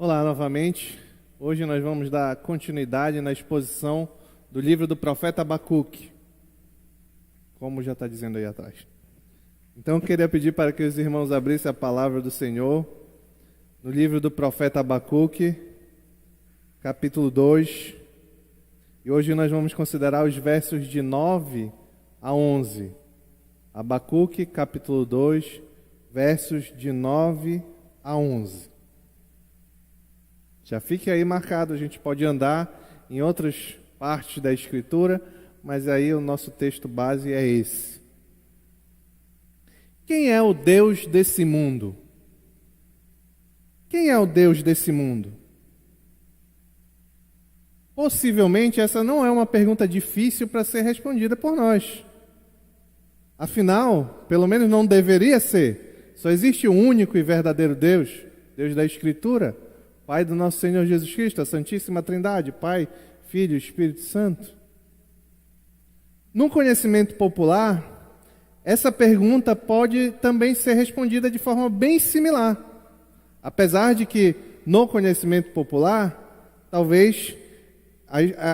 Olá novamente. Hoje nós vamos dar continuidade na exposição do livro do profeta Abacuque, como já está dizendo aí atrás. Então eu queria pedir para que os irmãos abrissem a palavra do Senhor no livro do profeta Abacuque, capítulo 2. E hoje nós vamos considerar os versos de 9 a 11. Abacuque, capítulo 2, versos de 9 a 11. Já fique aí marcado, a gente pode andar em outras partes da Escritura, mas aí o nosso texto base é esse. Quem é o Deus desse mundo? Quem é o Deus desse mundo? Possivelmente essa não é uma pergunta difícil para ser respondida por nós. Afinal, pelo menos não deveria ser. Só existe um único e verdadeiro Deus, Deus da Escritura, Pai do nosso Senhor Jesus Cristo, a Santíssima Trindade, Pai, Filho e Espírito Santo. No conhecimento popular, essa pergunta pode também ser respondida de forma bem similar. Apesar de que, no conhecimento popular, talvez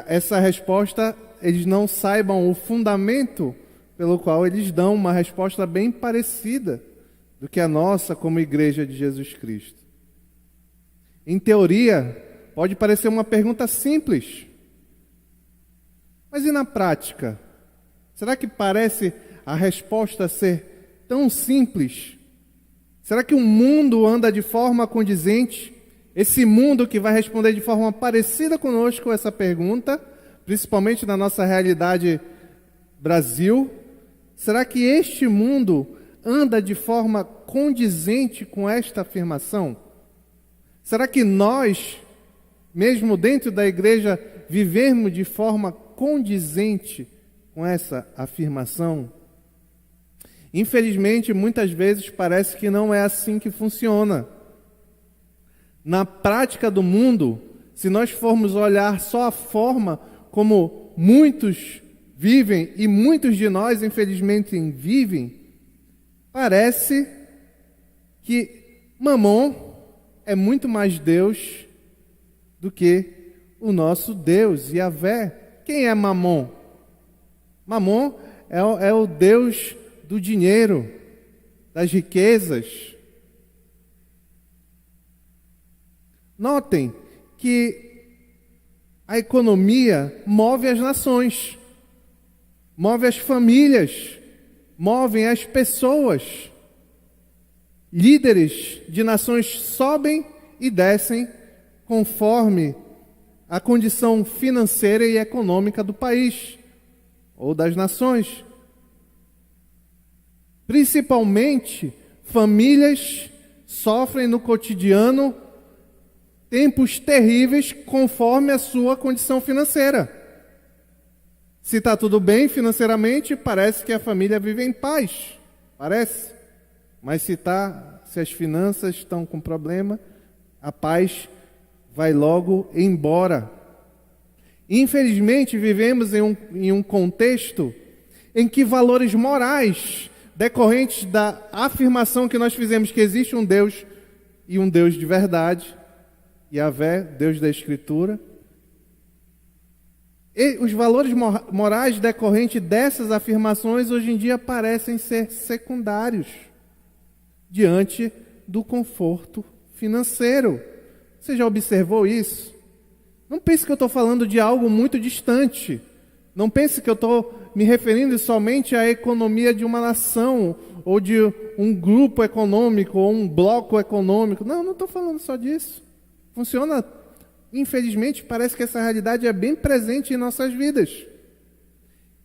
essa resposta, eles não saibam o fundamento pelo qual eles dão uma resposta bem parecida do que a nossa como Igreja de Jesus Cristo. Em teoria, pode parecer uma pergunta simples. Mas e na prática? Será que parece a resposta ser tão simples? Será que o mundo anda de forma condizente? Esse mundo que vai responder de forma parecida conosco essa pergunta, principalmente na nossa realidade Brasil, será que este mundo anda de forma condizente com esta afirmação? Será que nós, mesmo dentro da igreja, vivemos de forma condizente com essa afirmação? Infelizmente, muitas vezes parece que não é assim que funciona. Na prática do mundo, se nós formos olhar só a forma como muitos vivem, e muitos de nós, infelizmente, vivem, parece que Mamon é muito mais Deus do que o nosso Deus, Yahvé. Quem é Mamon? Mamon é o Deus do dinheiro, das riquezas. Notem que a economia move as nações, move as famílias, movem as pessoas. Líderes de nações sobem e descem conforme a condição financeira e econômica do país ou das nações. Principalmente, famílias sofrem no cotidiano tempos terríveis conforme a sua condição financeira. Se está tudo bem financeiramente, parece que a família vive em paz. Parece. Mas se as finanças estão com problema, a paz vai logo embora. Infelizmente, vivemos em um contexto em que valores morais decorrentes da afirmação que nós fizemos que existe um Deus e um Deus de verdade, Yahvé, Deus da Escritura, e os valores morais decorrentes dessas afirmações hoje em dia parecem ser secundários diante do conforto financeiro. Você já observou isso? Não pense que eu estou falando de algo muito distante. Não pense que eu estou me referindo somente à economia de uma nação, ou de um grupo econômico, ou um bloco econômico. Não estou falando só disso. Funciona, infelizmente, parece que essa realidade é bem presente em nossas vidas.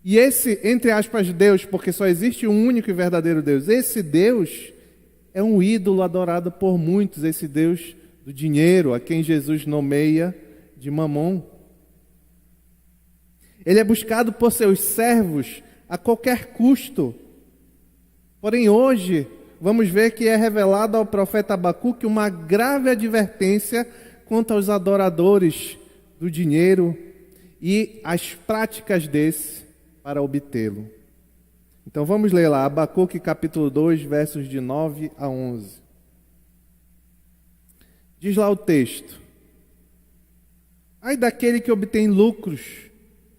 E esse, entre aspas, Deus, porque só existe um único e verdadeiro Deus, esse Deus é um ídolo adorado por muitos, esse Deus do dinheiro, a quem Jesus nomeia de Mamon. Ele é buscado por seus servos a qualquer custo. Porém, hoje, vamos ver que é revelado ao profeta Abacuque uma grave advertência quanto aos adoradores do dinheiro e as práticas desse para obtê-lo. Então vamos ler lá, Abacuque capítulo 2, versos de 9 a 11. Diz lá o texto: ai daquele que obtém lucros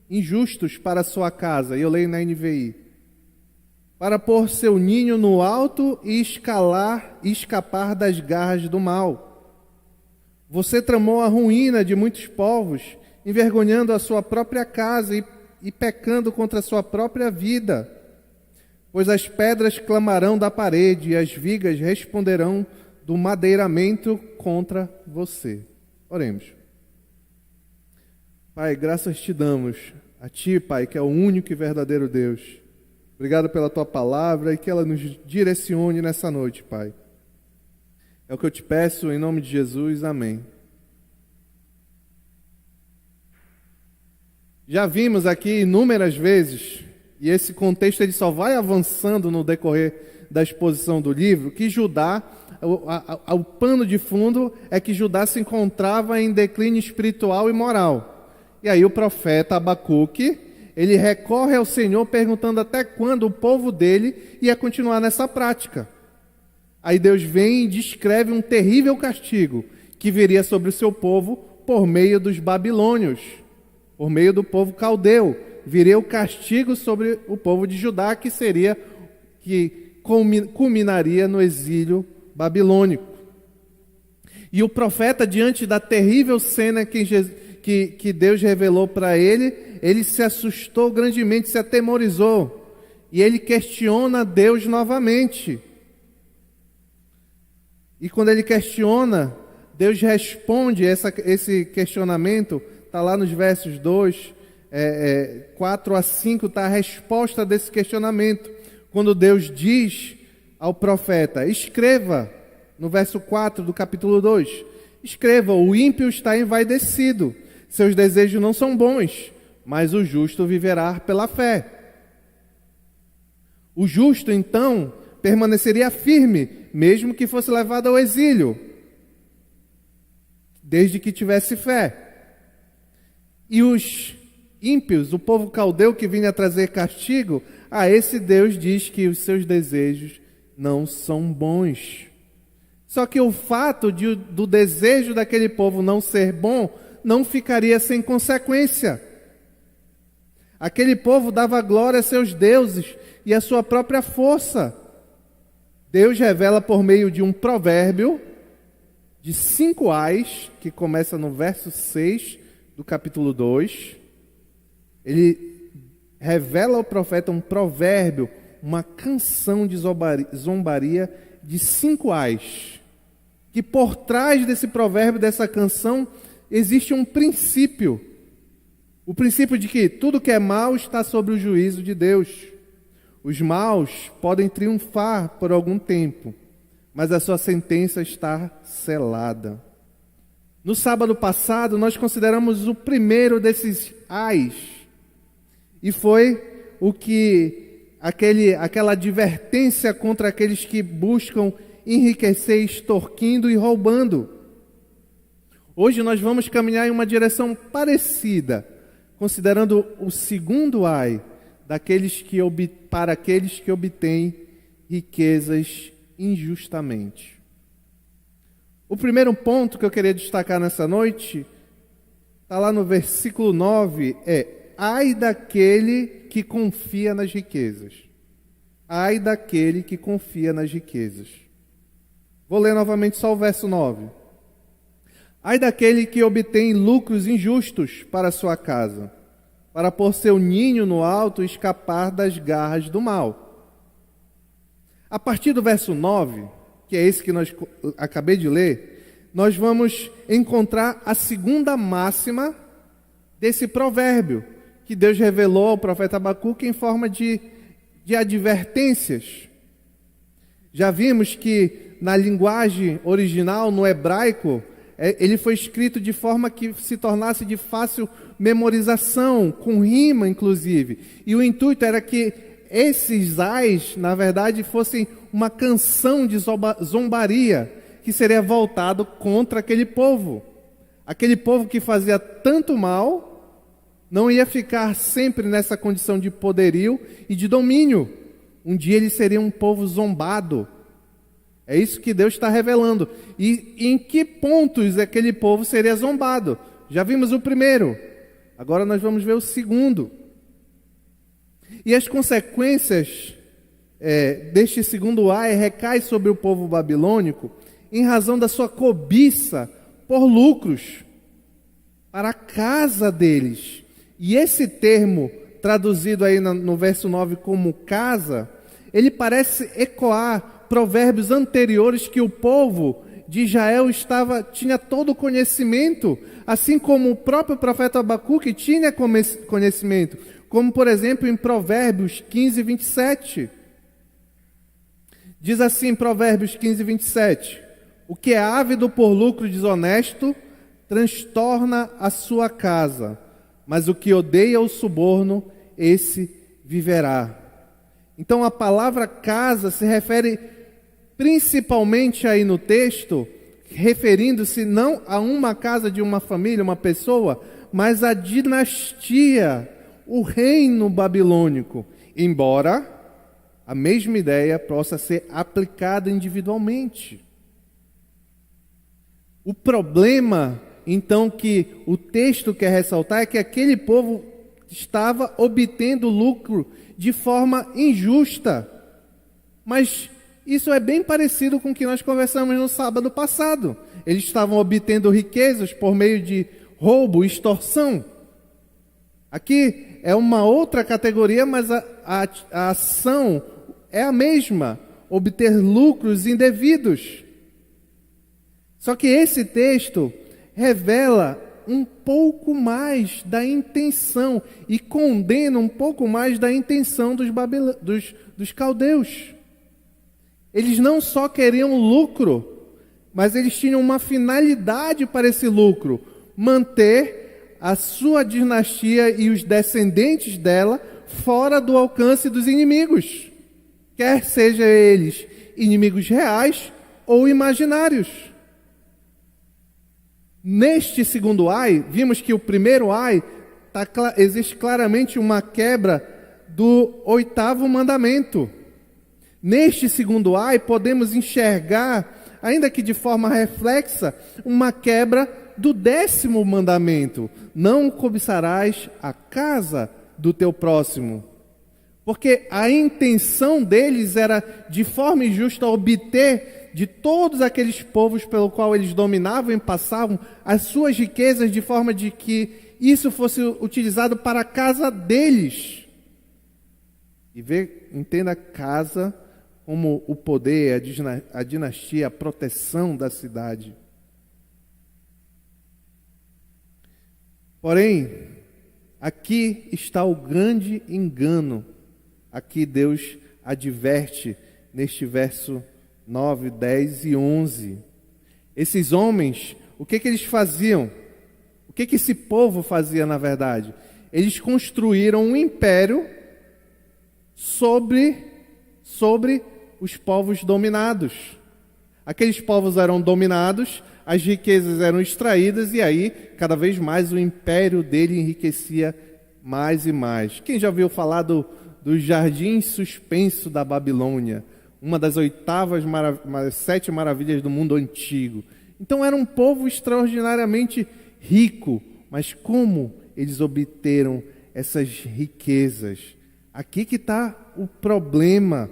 injustos para sua casa, e eu leio na NVI, para pôr seu ninho no alto e escapar das garras do mal. Você tramou a ruína de muitos povos, envergonhando a sua própria casa e pecando contra a sua própria vida. Pois as pedras clamarão da parede e as vigas responderão do madeiramento contra você. Oremos. Pai, graças te damos a Ti, Pai, que é o único e verdadeiro Deus. Obrigado pela Tua palavra e que ela nos direcione nessa noite, Pai. É o que eu te peço em nome de Jesus. Amém. Já vimos aqui inúmeras vezes, e esse contexto ele só vai avançando no decorrer da exposição do livro, que Judá, o pano de fundo é que Judá se encontrava em declínio espiritual e moral. E aí o profeta Abacuque, ele recorre ao Senhor perguntando até quando o povo dele ia continuar nessa prática. Aí Deus vem e descreve um terrível castigo que viria sobre o seu povo por meio dos babilônios, por meio do povo caldeu. Viria o castigo sobre o povo de Judá, que culminaria no exílio babilônico. E o profeta, diante da terrível cena que Deus revelou para ele se assustou grandemente, se atemorizou, e ele questiona Deus novamente. E quando ele questiona, Deus responde esse questionamento, está lá nos versos 4 a 5, está a resposta desse questionamento, quando Deus diz ao profeta: escreva, no verso 4 do capítulo 2, escreva, o ímpio está envaidecido, seus desejos não são bons, mas o justo viverá pela fé. O justo, então, permaneceria firme, mesmo que fosse levado ao exílio, desde que tivesse fé. E os ímpios, o povo caldeu que vinha trazer castigo, a esse Deus diz que os seus desejos não são bons. Só que o fato do desejo daquele povo não ser bom não ficaria sem consequência. Aquele povo dava glória a seus deuses e à sua própria força. Deus revela por meio de um provérbio de 5 ais, que começa no verso 6 do capítulo 2. Ele revela ao profeta um provérbio, uma canção de zombaria de 5 ais. Que por trás desse provérbio, dessa canção, existe um princípio. O princípio de que tudo que é mal está sob o juízo de Deus. Os maus podem triunfar por algum tempo, mas a sua sentença está selada. No sábado passado, nós consideramos o primeiro desses ais. E foi o que aquela advertência contra aqueles que buscam enriquecer extorquindo e roubando. Hoje nós vamos caminhar em uma direção parecida, considerando o segundo ai para aqueles que obtêm riquezas injustamente. O primeiro ponto que eu queria destacar nessa noite, está lá no versículo 9, ai daquele que confia nas riquezas. Ai daquele que confia nas riquezas. Vou ler novamente só o verso 9. Ai daquele que obtém lucros injustos para sua casa, para pôr seu ninho no alto e escapar das garras do mal. A partir do verso 9, que é esse que nós acabei de ler, nós vamos encontrar a segunda máxima desse provérbio, que Deus revelou ao profeta Abacuque em forma de advertências. Já vimos que na linguagem original, no hebraico, ele foi escrito de forma que se tornasse de fácil memorização, com rima inclusive. E o intuito era que esses ais, na verdade, fossem uma canção de zombaria, que seria voltado contra aquele povo. Aquele povo que fazia tanto mal, não ia ficar sempre nessa condição de poderio e de domínio. Um dia ele seria um povo zombado. É isso que Deus está revelando. E em que pontos aquele povo seria zombado? Já vimos o primeiro. Agora nós vamos ver o segundo. E as consequências deste segundo ai recai sobre o povo babilônico em razão da sua cobiça por lucros para a casa deles. E esse termo, traduzido aí no verso 9 como casa, ele parece ecoar provérbios anteriores que o povo de Israel tinha todo o conhecimento, assim como o próprio profeta Abacuque tinha conhecimento, como por exemplo em Provérbios 15, 27. Diz assim, Provérbios 15, 27, o que é ávido por lucro desonesto, transtorna a sua casa, mas o que odeia o suborno, esse viverá. Então a palavra casa se refere principalmente aí no texto, referindo-se não a uma casa de uma família, uma pessoa, mas a dinastia, o reino babilônico, embora a mesma ideia possa ser aplicada individualmente. O problema, então, que o texto quer ressaltar é que aquele povo estava obtendo lucro de forma injusta. Mas isso é bem parecido com o que nós conversamos no sábado passado. Eles estavam obtendo riquezas por meio de roubo, extorsão. Aqui é uma outra categoria, mas a ação é a mesma, obter lucros indevidos. Só que esse texto revela um pouco mais da intenção e condena um pouco mais da intenção dos caldeus. Eles não só queriam lucro, mas eles tinham uma finalidade para esse lucro: manter a sua dinastia e os descendentes dela fora do alcance dos inimigos, quer sejam eles inimigos reais ou imaginários. Neste segundo ai, vimos que o primeiro ai, existe claramente uma quebra do 8º mandamento. Neste segundo ai, podemos enxergar, ainda que de forma reflexa, uma quebra do 10º mandamento: não cobiçarás a casa do teu próximo. Porque a intenção deles era, de forma injusta, obter de todos aqueles povos pelo qual eles dominavam e passavam as suas riquezas, de forma de que isso fosse utilizado para a casa deles. E entenda a casa como o poder, a dinastia, a proteção da cidade. Porém, aqui está o grande engano. Aqui Deus adverte neste verso 9, 10 e 11. Esses homens, o que eles faziam? O que esse povo fazia, na verdade? Eles construíram um império sobre os povos dominados. Aqueles povos eram dominados, as riquezas eram extraídas e aí, cada vez mais, o império dele enriquecia mais e mais. Quem já ouviu falar do jardim suspenso da Babilônia? Uma das 7 maravilhas do mundo antigo. Então era um povo extraordinariamente rico, mas como eles obteram essas riquezas? Aqui que está o problema.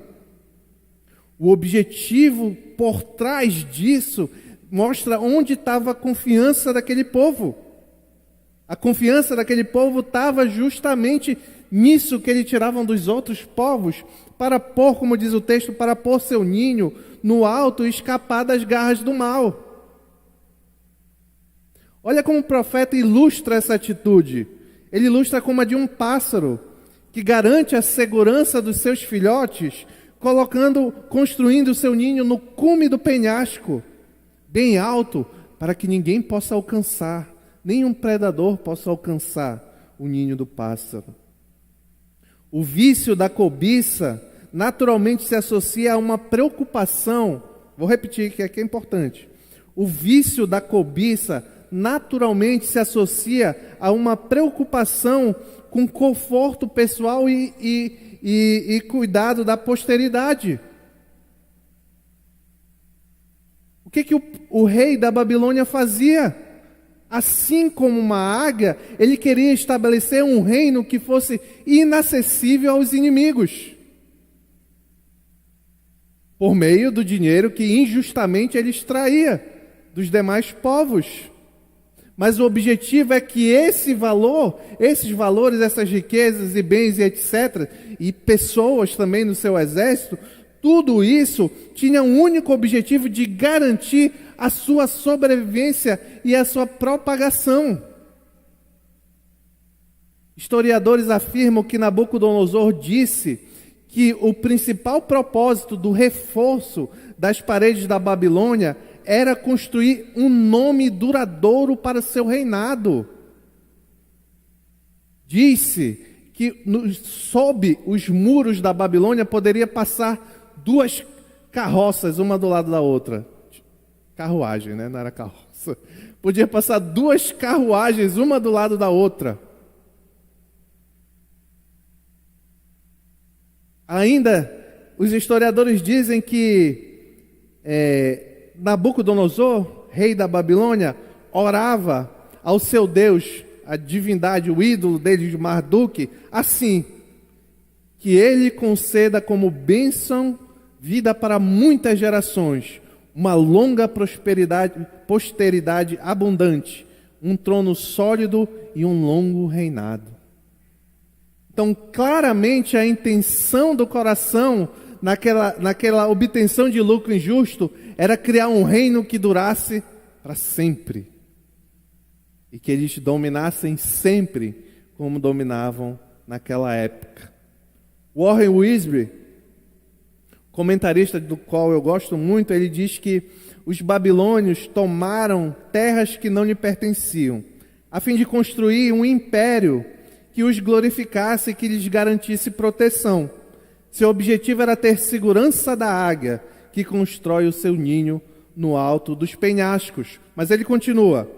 O objetivo por trás disso mostra onde estava a confiança daquele povo. A confiança daquele povo estava justamente nisso que eles tiravam dos outros povos, para pôr, como diz o texto, para pôr seu ninho no alto e escapar das garras do mal. Olha como o profeta ilustra essa atitude. Ele ilustra como a de um pássaro que garante a segurança dos seus filhotes, construindo o seu ninho no cume do penhasco, bem alto, para que ninguém possa alcançar, nenhum predador possa alcançar o ninho do pássaro. O vício da cobiça naturalmente se associa a uma preocupação. Vou repetir que aqui é importante. O vício da cobiça naturalmente se associa a uma preocupação com conforto pessoal e cuidado da posteridade. O que o rei da Babilônia fazia? Assim como uma águia, ele queria estabelecer um reino que fosse inacessível aos inimigos, por meio do dinheiro que injustamente ele extraía dos demais povos. Mas o objetivo é que esse valor, esses valores, essas riquezas e bens e etc., e pessoas também no seu exército, tudo isso tinha um único objetivo de garantir a sua sobrevivência e a sua propagação. Historiadores afirmam que Nabucodonosor disse que o principal propósito do reforço das paredes da Babilônia era construir um nome duradouro para seu reinado. Disse que sob os muros da Babilônia poderia passar 2 carroças, uma do lado da outra. Carruagem, né? Não era carroça. Podia passar 2 carruagens, uma do lado da outra. Ainda, os historiadores dizem que Nabucodonosor, rei da Babilônia, orava ao seu Deus, a divindade, o ídolo dele, Marduk, assim: que ele conceda como bênção vida para muitas gerações, uma longa posteridade abundante, um trono sólido e um longo reinado. Então, claramente, a intenção do coração, naquela obtenção de lucro injusto, era criar um reino que durasse para sempre. E que eles dominassem sempre, como dominavam naquela época. Warren Wiersbe, comentarista do qual eu gosto muito, ele diz que os babilônios tomaram terras que não lhe pertenciam, a fim de construir um império que os glorificasse e que lhes garantisse proteção. Seu objetivo era ter segurança da águia, que constrói o seu ninho no alto dos penhascos. Mas ele continua: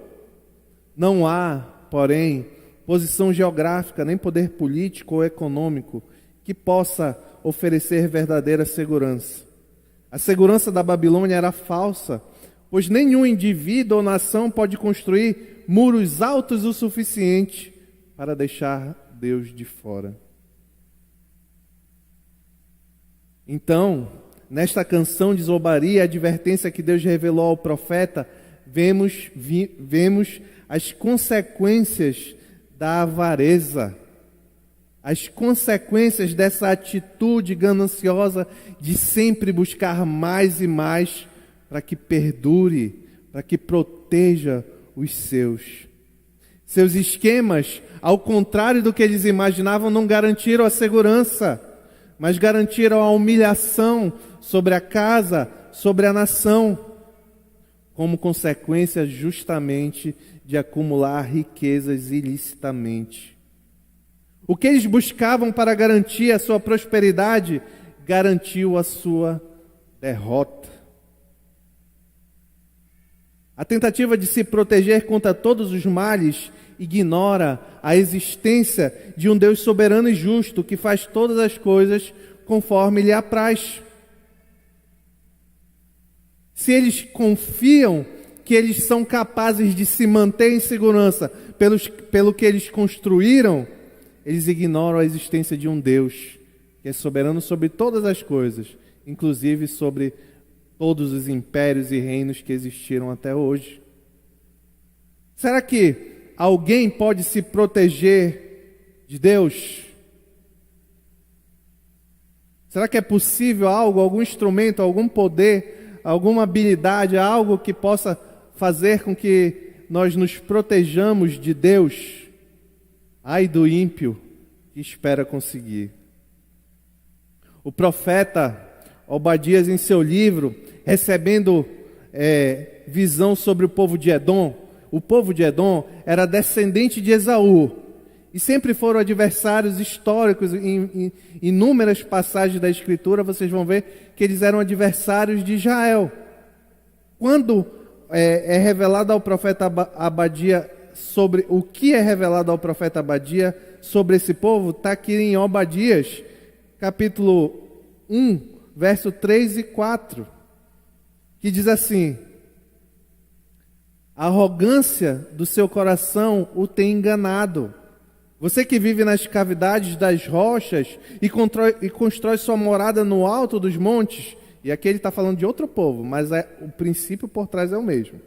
não há, porém, posição geográfica, nem poder político ou econômico que possa oferecer verdadeira segurança. A segurança da Babilônia era falsa, pois nenhum indivíduo ou nação pode construir muros altos o suficiente para deixar Deus de fora. Então, nesta canção de zombaria, a advertência que Deus revelou ao profeta, vemos as consequências da avareza, as consequências dessa atitude gananciosa de sempre buscar mais e mais para que perdure, para que proteja os seus. Seus esquemas, ao contrário do que eles imaginavam, não garantiram a segurança, mas garantiram a humilhação sobre a casa, sobre a nação, como consequência justamente de acumular riquezas ilicitamente. O que eles buscavam para garantir a sua prosperidade, garantiu a sua derrota. A tentativa de se proteger contra todos os males ignora a existência de um Deus soberano e justo que faz todas as coisas conforme lhe apraz. Se eles confiam que eles são capazes de se manter em segurança pelo que eles construíram, eles ignoram a existência de um Deus que é soberano sobre todas as coisas, inclusive sobre todos os impérios e reinos que existiram até hoje. Será que alguém pode se proteger de Deus? Será que é possível algo, algum instrumento, algum poder, alguma habilidade, algo que possa fazer com que nós nos protejamos de Deus? Ai do ímpio que espera conseguir. O profeta Obadias, em seu livro, recebendo visão sobre o povo de Edom. O povo de Edom era descendente de Esaú e sempre foram adversários históricos. Em inúmeras passagens da Escritura vocês vão ver que eles eram adversários de Israel. Quando é revelado ao profeta Abadia sobre o que é revelado ao profeta Abadia sobre esse povo, está aqui em Obadias, capítulo 1, verso 3 e 4, que diz assim: A arrogância do seu coração o tem enganado. Você que vive nas cavidades das rochas e constrói sua morada no alto dos montes, e aqui ele está falando de outro povo, mas o princípio por trás é o mesmo.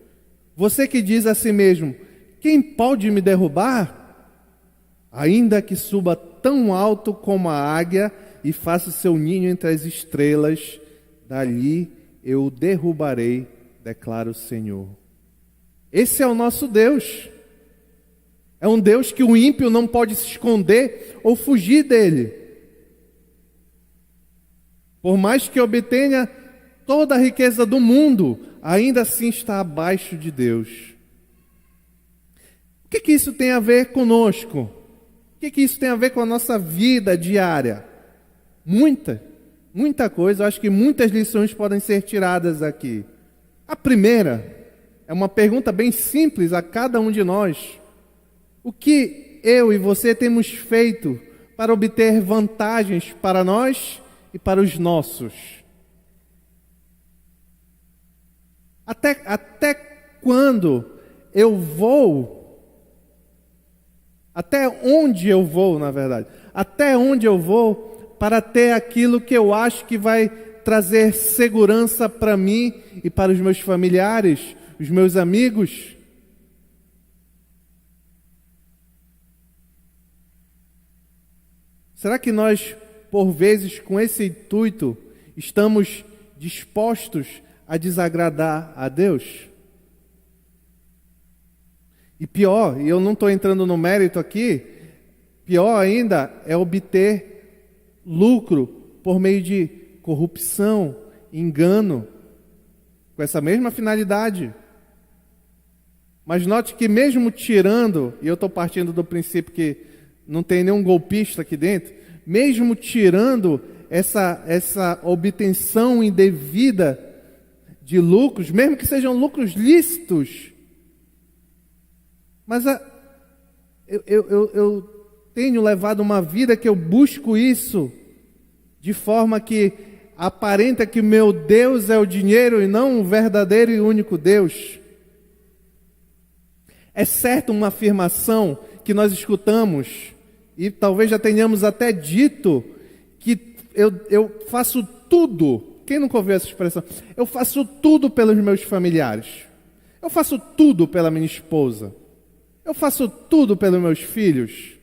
Você que diz a si mesmo, quem pode me derrubar? Ainda que suba tão alto como a águia e faça seu ninho entre as estrelas, dali eu o derrubarei, declara o Senhor. Esse é o nosso Deus. É um Deus que o ímpio não pode se esconder ou fugir dele. Por mais que obtenha toda a riqueza do mundo, ainda assim está abaixo de Deus. O que isso tem a ver conosco? O que isso tem a ver com a nossa vida diária? Muita coisa. Eu acho que muitas lições podem ser tiradas aqui. A primeira é uma pergunta bem simples a cada um de nós. O que eu e você temos feito para obter vantagens para nós e para os nossos? Até quando eu vou? Até onde eu vou, na verdade? Até onde eu vou para ter aquilo que eu acho que vai trazer segurança para mim e para os meus familiares, os meus amigos? Será que nós, por vezes, com esse intuito, estamos dispostos a desagradar a Deus? E pior, e eu não estou entrando no mérito aqui, pior ainda é obter lucro por meio de corrupção, engano, com essa mesma finalidade. Mas note que mesmo tirando, e eu estou partindo do princípio que não tem nenhum golpista aqui dentro, mesmo tirando essa obtenção indevida de lucros, mesmo que sejam lucros lícitos, mas eu tenho levado uma vida que eu busco isso, de forma que aparenta que meu Deus é o dinheiro e não o verdadeiro e único Deus. É certo uma afirmação que nós escutamos, e talvez já tenhamos até dito, que eu faço tudo. Quem nunca ouviu essa expressão? Eu faço tudo pelos meus familiares. Eu faço tudo pela minha esposa. Eu faço tudo pelos meus filhos.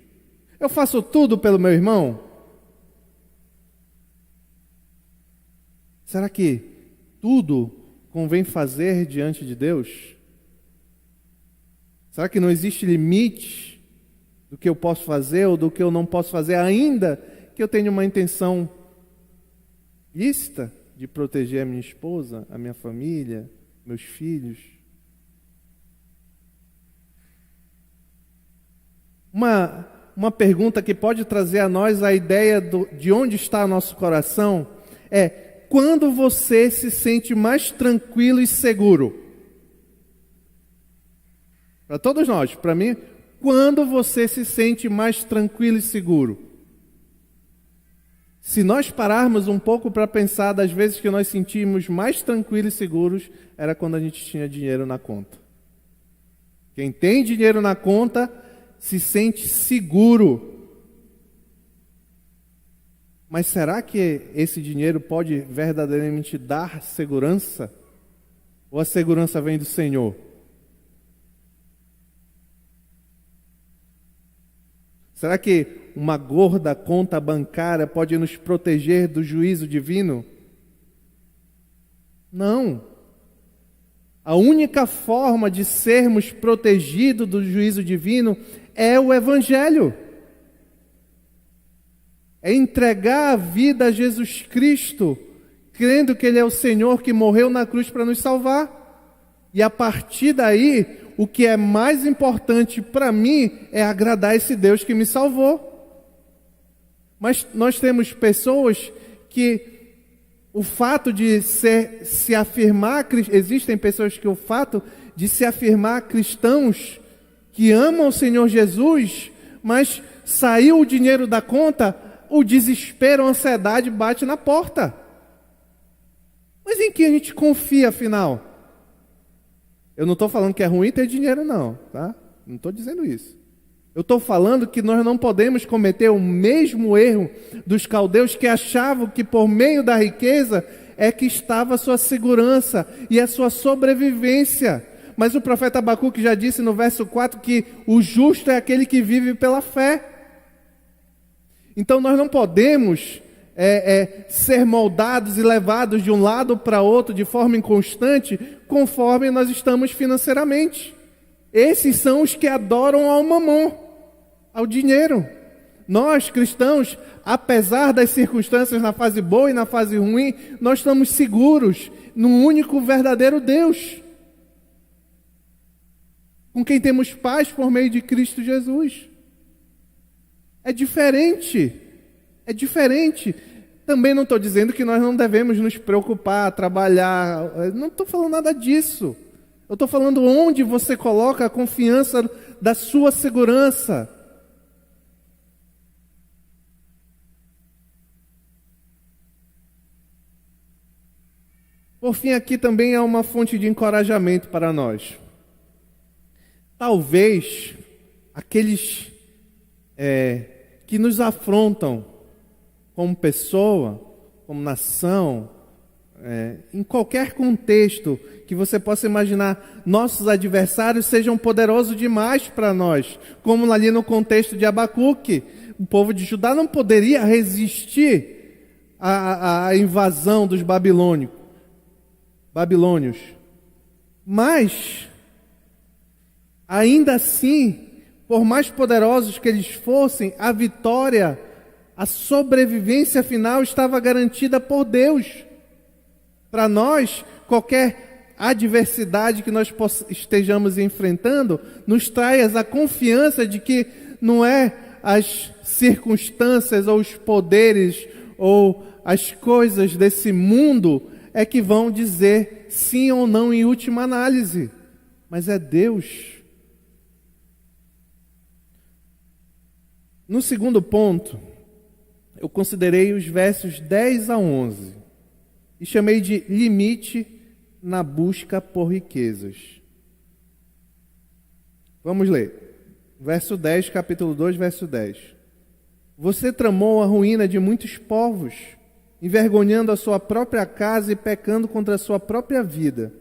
Eu faço tudo pelo meu irmão. Será que tudo convém fazer diante de Deus? Será que não existe limite do que eu posso fazer ou do que eu não posso fazer, ainda que eu tenha uma intenção lícita de proteger a minha esposa, a minha família, meus filhos? Uma pergunta que pode trazer a nós a ideia de onde está nosso coração é: quando você se sente mais tranquilo e seguro? Para todos nós, para mim, quando você se sente mais tranquilo e seguro? Se nós pararmos um pouco para pensar das vezes que nós sentimos mais tranquilos e seguros, era quando a gente tinha dinheiro na conta. Quem tem dinheiro na conta se sente seguro. Mas será que esse dinheiro pode verdadeiramente dar segurança? Ou a segurança vem do Senhor? Será que uma gorda conta bancária pode nos proteger do juízo divino? Não. A única forma de sermos protegidos do juízo divino é o Evangelho. É entregar a vida a Jesus Cristo, crendo que Ele é o Senhor que morreu na cruz para nos salvar. E a partir daí, o que é mais importante para mim é agradar esse Deus que me salvou. Mas nós temos pessoas que o fato de se afirmar, existem pessoas que o fato de se afirmar cristãos, que amam o Senhor Jesus, mas saiu o dinheiro da conta, o desespero, a ansiedade bate na porta. Mas em que a gente confia, afinal? Eu não estou falando que é ruim ter dinheiro, não, tá? Não estou dizendo isso. Eu estou falando que nós não podemos cometer o mesmo erro dos caldeus que achavam que por meio da riqueza é que estava a sua segurança e a sua sobrevivência. Mas o profeta Abacuque já disse no verso 4 que o justo é aquele que vive pela fé. Então nós não podemos ser moldados e levados de um lado para outro de forma inconstante, conforme nós estamos financeiramente. Esses são os que adoram ao mamon, ao dinheiro. Nós, cristãos, apesar das circunstâncias na fase boa e na fase ruim, nós estamos seguros no único verdadeiro Deus, com quem temos paz por meio de Cristo Jesus. É diferente. É diferente. Também não estou dizendo que nós não devemos nos preocupar, trabalhar. Não estou falando nada disso. Eu estou falando onde você coloca a confiança da sua segurança. Por fim, aqui também é uma fonte de encorajamento para nós. Talvez aqueles que nos afrontam como pessoa, como nação, em qualquer contexto que você possa imaginar, nossos adversários sejam poderosos demais para nós, como ali no contexto de Abacuque. O povo de Judá não poderia resistir à invasão dos babilônios. Mas, ainda assim, por mais poderosos que eles fossem, a vitória, a sobrevivência final estava garantida por Deus. Para nós, qualquer adversidade que nós estejamos enfrentando, nos traz a confiança de que não é as circunstâncias ou os poderes ou as coisas desse mundo é que vão dizer sim ou não em última análise, mas é Deus. No segundo ponto, eu considerei os versos 10 a 11 e chamei de limite na busca por riquezas. Vamos ler. Verso 10, capítulo 2, verso 10. Você tramou a ruína de muitos povos, envergonhando a sua própria casa e pecando contra a sua própria vida,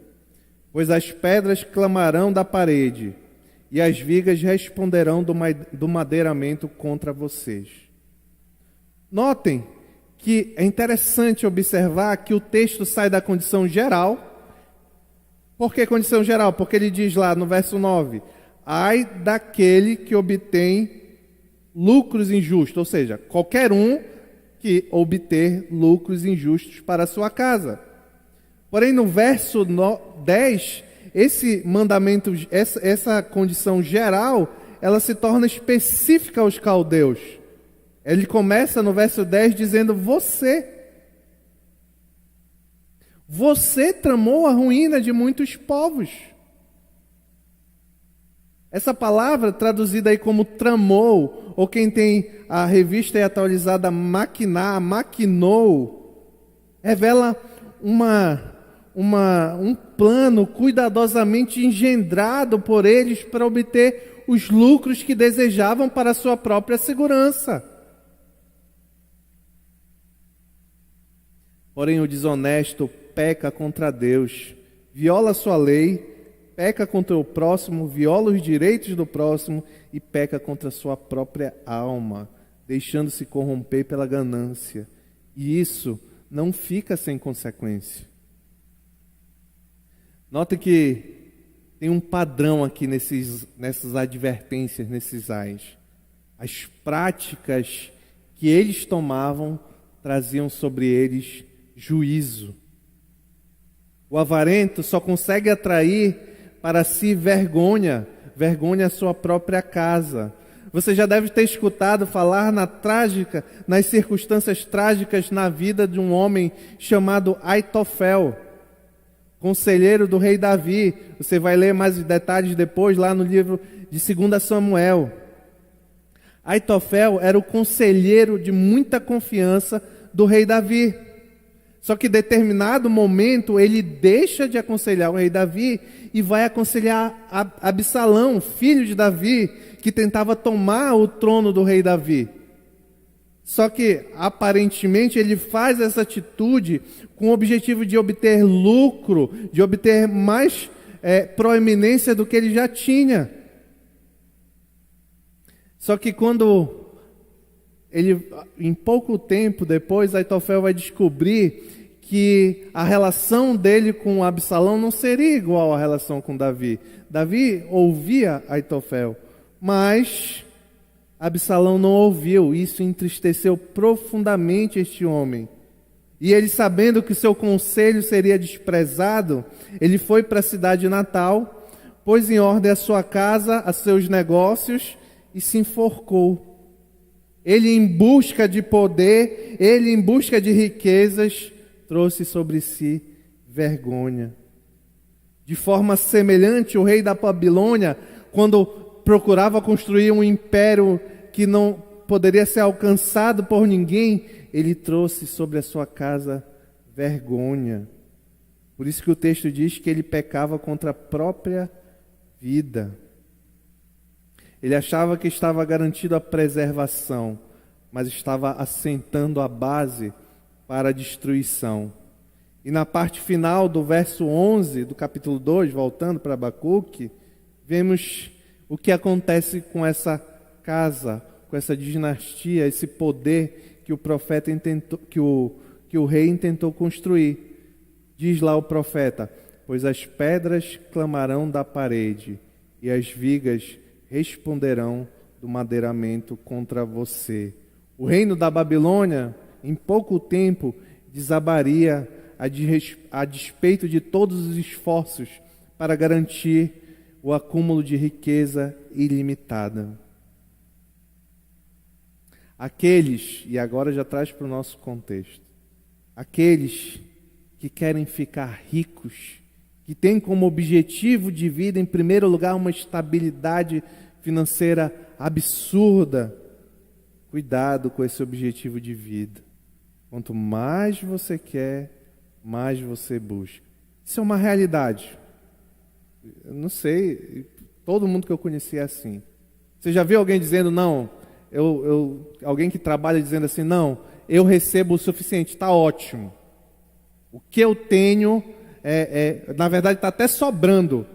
pois as pedras clamarão da parede e as vigas responderão do madeiramento contra vocês. Notem que é interessante observar que o texto sai da condição geral. Por que condição geral? Porque ele diz lá no verso 9, ai daquele que obtém lucros injustos, ou seja, qualquer um que obter lucros injustos para a sua casa. Porém, no verso 10, esse mandamento, essa condição geral, ela se torna específica aos caldeus. Ele começa no verso 10 dizendo: Você tramou a ruína de muitos povos. Essa palavra, traduzida aí como tramou, ou quem tem a revista e atualizada maquinar, maquinou, revela um plano cuidadosamente engendrado por eles para obter os lucros que desejavam para a sua própria segurança. Porém, o desonesto peca contra Deus, viola a sua lei, peca contra o próximo, viola os direitos do próximo e peca contra a sua própria alma, deixando-se corromper pela ganância. E isso não fica sem consequência. Note que tem um padrão aqui nessas advertências, nesses ais. As práticas que eles tomavam traziam sobre eles juízo. O avarento só consegue atrair para si vergonha a sua própria casa. Você já deve ter escutado falar nas circunstâncias trágicas na vida de um homem chamado Aitofel, conselheiro do rei Davi. Você vai ler mais detalhes depois lá no livro de 2 Samuel. Aitofel era o conselheiro de muita confiança do rei Davi. Só que em determinado momento ele deixa de aconselhar o rei Davi e vai aconselhar Absalão, filho de Davi, que tentava tomar o trono do rei Davi. Só que aparentemente ele faz essa atitude com o objetivo de obter lucro, de obter mais proeminência do que ele já tinha. Só que quando em pouco tempo depois, Aitofel vai descobrir que a relação dele com Absalão não seria igual à relação com Davi. Davi ouvia Aitofel, mas Absalão não ouviu. Isso entristeceu profundamente este homem. E ele, sabendo que seu conselho seria desprezado, ele foi para a cidade natal, pôs em ordem a sua casa, a seus negócios e se enforcou. Ele, em busca de poder, ele, em busca de riquezas, trouxe sobre si vergonha. De forma semelhante, o rei da Babilônia, quando procurava construir um império que não poderia ser alcançado por ninguém, ele trouxe sobre a sua casa vergonha. Por isso que o texto diz que ele pecava contra a própria vida. Ele achava que estava garantido a preservação, mas estava assentando a base para a destruição. E na parte final do verso 11 do capítulo 2, voltando para Abacuque, vemos o que acontece com essa casa, com essa dinastia, esse poder que o profeta intentou, que o rei intentou construir. Diz lá o profeta: pois as pedras clamarão da parede e as vigas responderão do madeiramento contra você. O reino da Babilônia, em pouco tempo, desabaria a despeito de todos os esforços para garantir o acúmulo de riqueza ilimitada. Aqueles, e agora já traz para o nosso contexto, aqueles que querem ficar ricos, que têm como objetivo de vida, em primeiro lugar, uma estabilidade financeira absurda. Cuidado com esse objetivo de vida. Quanto mais você quer, mais você busca. Isso é uma realidade. Eu não sei, todo mundo que eu conheci é assim. Você já viu alguém dizendo, não, alguém que trabalha dizendo assim, não, eu recebo o suficiente, está ótimo. O que eu tenho, na verdade, está até sobrando.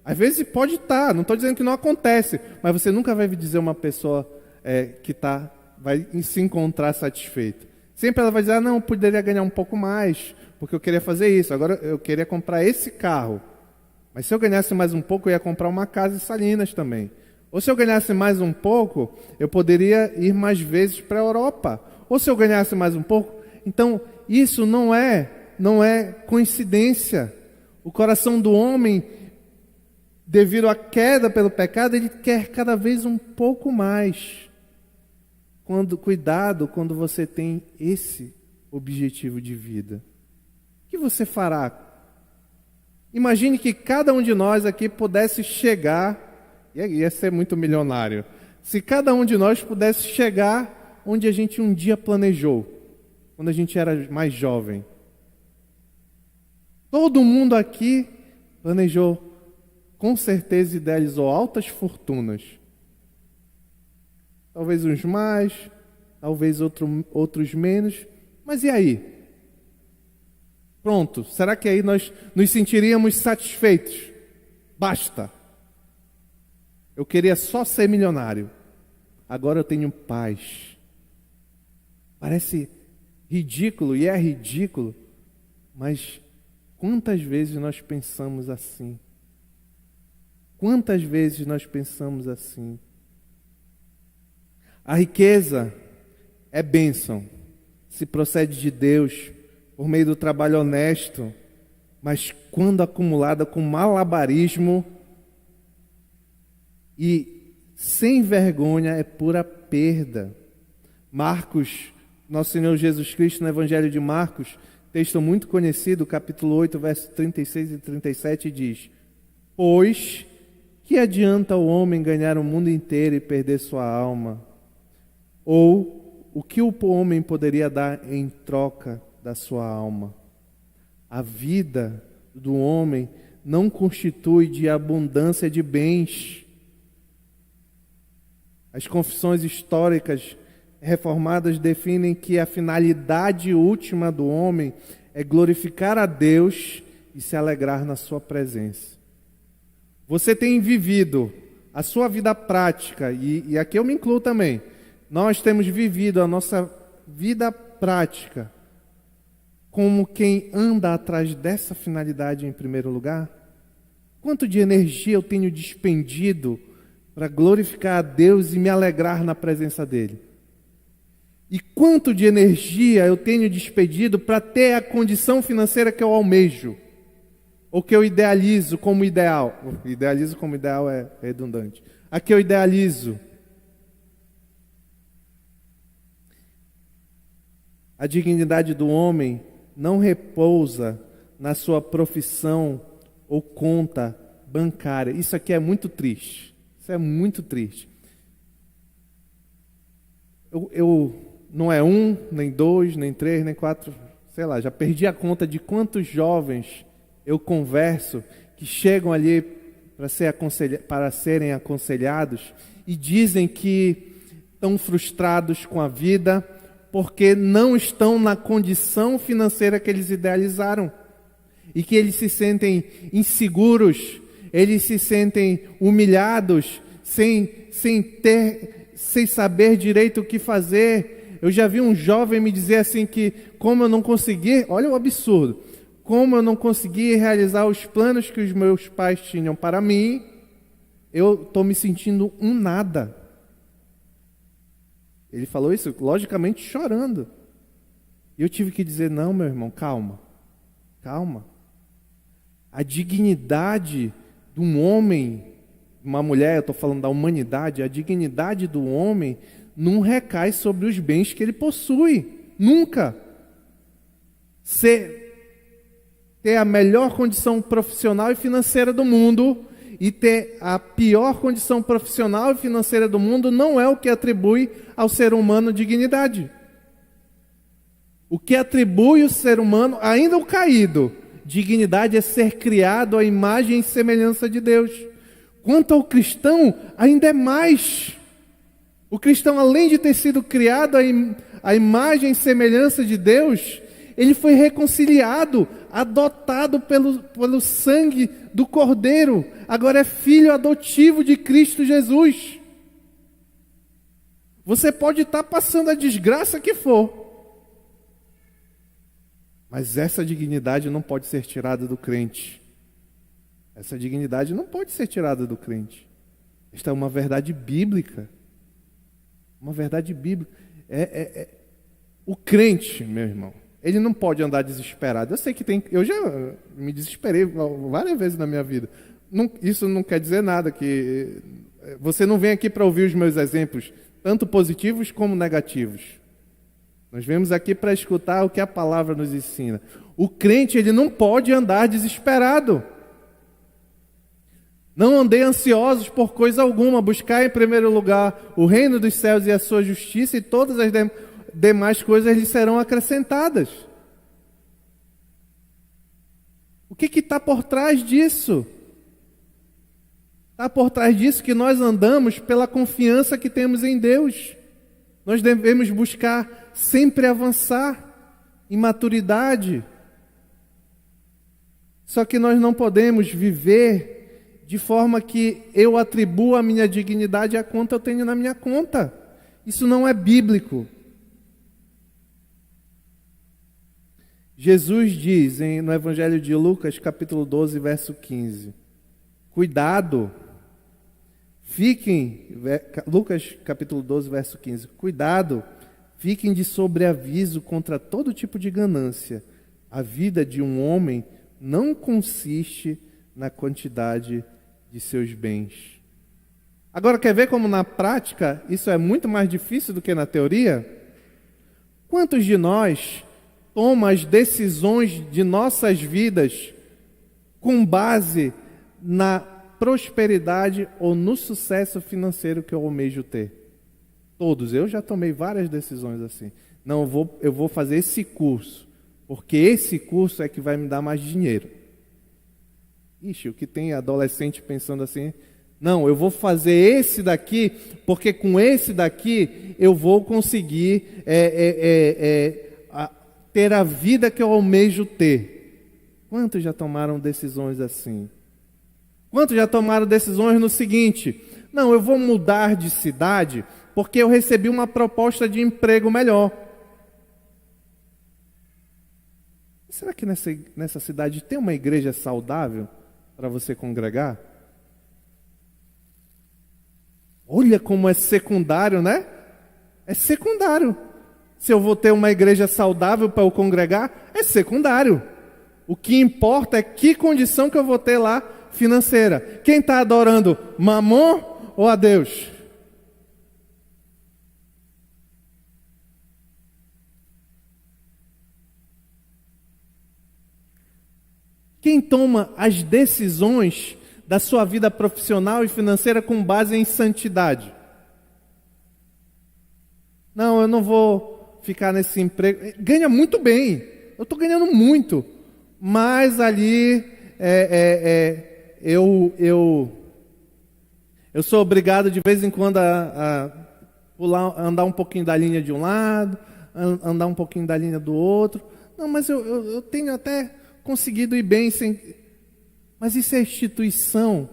Às vezes pode estar, não estou dizendo que não acontece, mas você nunca vai dizer uma pessoa que vai se encontrar satisfeita. Sempre ela vai dizer, não, eu poderia ganhar um pouco mais, porque eu queria fazer isso, agora eu queria comprar esse carro. Mas se eu ganhasse mais um pouco, eu ia comprar uma casa em Salinas também. Ou se eu ganhasse mais um pouco, eu poderia ir mais vezes para a Europa. Ou se eu ganhasse mais um pouco... Então, isso não é coincidência. O coração do homem, devido à queda pelo pecado, ele quer cada vez um pouco mais. Cuidado quando você tem esse objetivo de vida. O que você fará? Imagine que cada um de nós aqui pudesse chegar, ia ser muito milionário, se cada um de nós pudesse chegar onde a gente um dia planejou, quando a gente era mais jovem. Todo mundo aqui planejou, com certeza idealizou altas fortunas. Talvez uns mais, talvez outros menos, mas e aí? Pronto, será que aí nós nos sentiríamos satisfeitos? Basta. Eu queria só ser milionário. Agora eu tenho paz. Parece ridículo, e é ridículo, mas quantas vezes nós pensamos assim? Quantas vezes nós pensamos assim? A riqueza é bênção, se procede de Deus, por meio do trabalho honesto, mas quando acumulada com malabarismo e sem vergonha, é pura perda. Marcos, nosso Senhor Jesus Cristo, no Evangelho de Marcos, texto muito conhecido, capítulo 8, versos 36 e 37, diz: pois que adianta o homem ganhar o mundo inteiro e perder sua alma? Ou o que o homem poderia dar em troca da sua alma. A vida do homem não constitui de abundância de bens. As confissões históricas reformadas definem que a finalidade última do homem é glorificar a Deus e se alegrar na sua presença. Você tem vivido a sua vida prática, e aqui eu me incluo também, nós temos vivido a nossa vida prática como quem anda atrás dessa finalidade em primeiro lugar? Quanto de energia eu tenho despendido para glorificar a Deus e me alegrar na presença dEle? E quanto de energia eu tenho despendido para ter a condição financeira que eu almejo? Ou que eu idealizo como ideal? Idealizo como ideal é redundante. A que eu idealizo? A dignidade do homem não repousa na sua profissão ou conta bancária. Isso aqui é muito triste. Isso é muito triste. Eu não é um, nem dois, nem três, nem quatro, sei lá, já perdi a conta de quantos jovens eu converso que chegam ali para serem aconselhados e dizem que estão frustrados com a vida porque não estão na condição financeira que eles idealizaram e que eles se sentem inseguros, eles se sentem humilhados, sem saber direito o que fazer. Eu já vi um jovem me dizer assim que como eu não consegui, olha o absurdo, como eu não consegui realizar os planos que os meus pais tinham para mim, eu estou me sentindo um nada. Ele falou isso, logicamente, chorando. E eu tive que dizer, não, meu irmão, calma. Calma. A dignidade de um homem, uma mulher, eu estou falando da humanidade, a dignidade do homem não recai sobre os bens que ele possui. Nunca. Ter a melhor condição profissional e financeira do mundo e ter a pior condição profissional e financeira do mundo não é o que atribui ao ser humano dignidade. O que atribui ao ser humano, ainda o caído, dignidade é ser criado à imagem e semelhança de Deus. Quanto ao cristão, ainda é mais. O cristão, além de ter sido criado à imagem e semelhança de Deus, ele foi reconciliado, adotado pelo sangue do Cordeiro. Agora é filho adotivo de Cristo Jesus. Você pode estar passando a desgraça que for, mas essa dignidade não pode ser tirada do crente. Essa dignidade não pode ser tirada do crente. Esta é uma verdade bíblica. Uma verdade bíblica. O crente, meu irmão, ele não pode andar desesperado. Eu sei que eu já me desesperei várias vezes na minha vida. Isso não quer dizer nada, que você não vem aqui para ouvir os meus exemplos, tanto positivos como negativos. Nós viemos aqui para escutar o que a palavra nos ensina. O crente, ele não pode andar desesperado. Não andei ansiosos por coisa alguma, buscar em primeiro lugar o reino dos céus e a sua justiça, e todas as demais coisas lhe serão acrescentadas. O que está por trás disso? Está por trás disso que nós andamos pela confiança que temos em Deus. Nós devemos buscar sempre avançar em maturidade. Só que nós não podemos viver de forma que eu atribuo a minha dignidade à conta eu tenho na minha conta. Isso não é bíblico. Jesus diz no Evangelho de Lucas, capítulo 12, verso 15. Cuidado. Lucas capítulo 12, verso 15. Cuidado, fiquem de sobreaviso contra todo tipo de ganância. A vida de um homem não consiste na quantidade de seus bens. Agora, quer ver como na prática isso é muito mais difícil do que na teoria? Quantos de nós tomam as decisões de nossas vidas com base na prosperidade ou no sucesso financeiro que eu almejo ter? Todos. Eu já tomei várias decisões assim. Não, eu vou fazer esse curso. porque esse curso é que vai me dar mais dinheiro. Ixi, o que tem adolescente pensando assim, não, eu vou fazer esse daqui, porque com esse daqui eu vou conseguir ter a vida que eu almejo ter. Quantos já tomaram decisões assim? Quantos já tomaram decisões no seguinte, não, eu vou mudar de cidade porque eu recebi uma proposta de emprego melhor. Será que nessa cidade tem uma igreja saudável para você congregar? Olha como é secundário, né? É secundário. Se eu vou ter uma igreja saudável para eu congregar, é secundário. O que importa é que condição que eu vou ter lá financeira. Quem está adorando, Mamon ou a Deus? Quem toma as decisões da sua vida profissional e financeira com base em santidade? Não, eu não vou ficar nesse emprego. Ganha muito bem. Eu estou ganhando muito. Mas ali eu sou obrigado de vez em quando a pular, andar um pouquinho da linha de um lado, andar um pouquinho da linha do outro. Não, mas eu tenho até conseguido ir bem sem... Mas isso é a instituição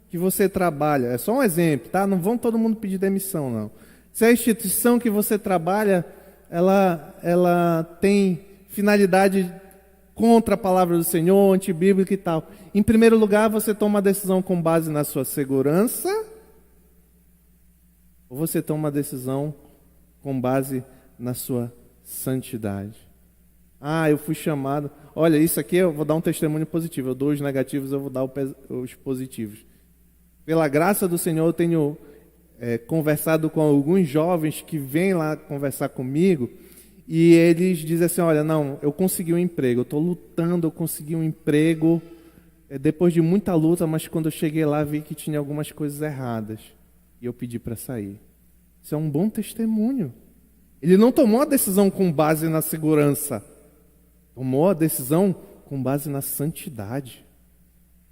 que você trabalha. É só um exemplo, tá? Não vão todo mundo pedir demissão, não. Se a instituição que você trabalha, ela tem finalidade contra a palavra do Senhor, antibíblica e tal. Em primeiro lugar, você toma uma decisão com base na sua segurança, ou você toma uma decisão com base na sua santidade? Ah, eu fui chamado. Olha, isso aqui eu vou dar um testemunho positivo. Eu dou os negativos, eu vou dar os positivos. Pela graça do Senhor, eu tenho conversado com alguns jovens que vêm lá conversar comigo e eles dizem assim, olha, não, eu consegui um emprego, eu estou lutando, eu consegui um emprego depois de muita luta, mas quando eu cheguei lá vi que tinha algumas coisas erradas e eu pedi para sair. Isso é um bom testemunho. Ele não tomou a decisão com base na segurança, tomou a decisão com base na santidade.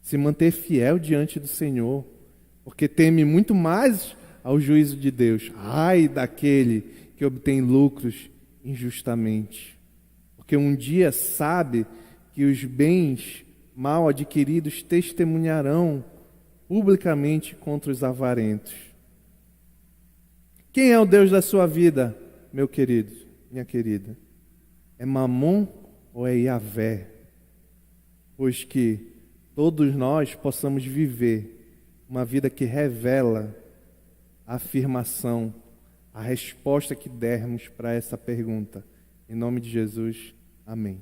Se manter fiel diante do Senhor, porque teme muito mais ao juízo de Deus. Ai daquele que obtém lucros injustamente. Porque um dia sabe que os bens mal adquiridos testemunharão publicamente contra os avarentos. Quem é o Deus da sua vida, meu querido, minha querida? É Mamon ou é Yahvé? Pois que todos nós possamos viver uma vida que revela a afirmação, a resposta que dermos para essa pergunta. Em nome de Jesus, amém.